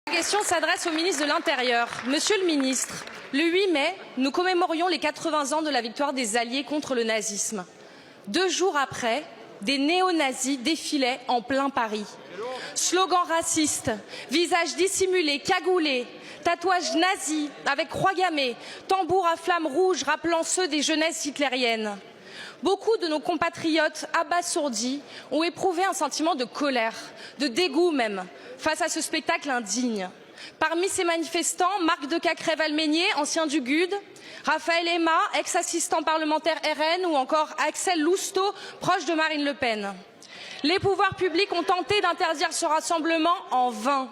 Ma question s'adresse au ministre de l'Intérieur. Monsieur le ministre, le 8 mai, nous commémorions les 80 ans de la victoire des Alliés contre le nazisme. 2 jours après, des néo-nazis défilaient en plein Paris. Slogans racistes, visages dissimulés, cagoulés, tatouages nazis avec croix gammée, tambours à flammes rouges rappelant ceux des jeunesses hitlériennes. Beaucoup de nos compatriotes abasourdis ont éprouvé un sentiment de colère, de dégoût même, face à ce spectacle indigne. Parmi ces manifestants, Marc de Cacrèves-Almeigné, ancien du GUD, Raphaël Emma, ex-assistant parlementaire RN ou encore Axel Lousteau, proche de Marine Le Pen. Les pouvoirs publics ont tenté d'interdire ce rassemblement en vain.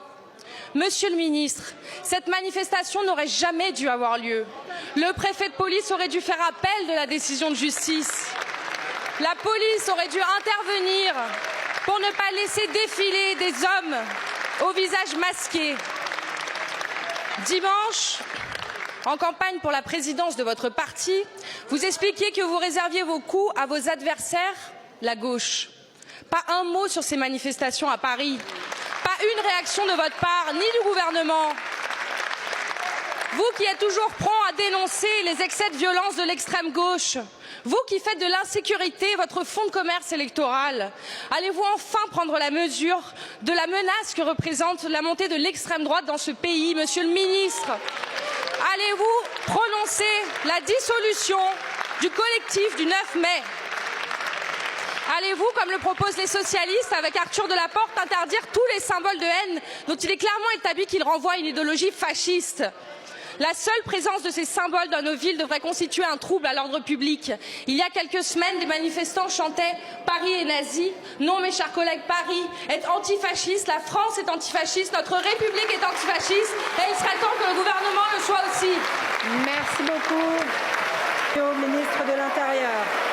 Monsieur le ministre, cette manifestation n'aurait jamais dû avoir lieu. Le préfet de police aurait dû faire appel de la décision de justice. La police aurait dû intervenir pour ne pas laisser défiler des hommes au visage masqué. Dimanche, en campagne pour la présidence de votre parti, vous expliquiez que vous réserviez vos coups à vos adversaires, la gauche. Pas un mot sur ces manifestations à Paris. Pas une réaction de votre part, ni du gouvernement. Vous qui êtes toujours prompt à dénoncer les excès de violence de l'extrême gauche, vous qui faites de l'insécurité votre fonds de commerce électoral, allez-vous enfin prendre la mesure de la menace que représente la montée de l'extrême droite dans ce pays, monsieur le ministre? Allez-vous prononcer la dissolution du collectif du 9 mai? Allez-vous, comme le proposent les socialistes avec Arthur Delaporte, interdire tous les symboles de haine dont il est clairement établi qu'ils renvoient à une idéologie fasciste? La seule présence de ces symboles dans nos villes devrait constituer un trouble à l'ordre public. Il y a quelques semaines, des manifestants chantaient « Paris est nazi ». Non, mes chers collègues, Paris est antifasciste, la France est antifasciste, notre République est antifasciste et il serait temps que le gouvernement le soit aussi. Merci beaucoup au ministre de l'Intérieur.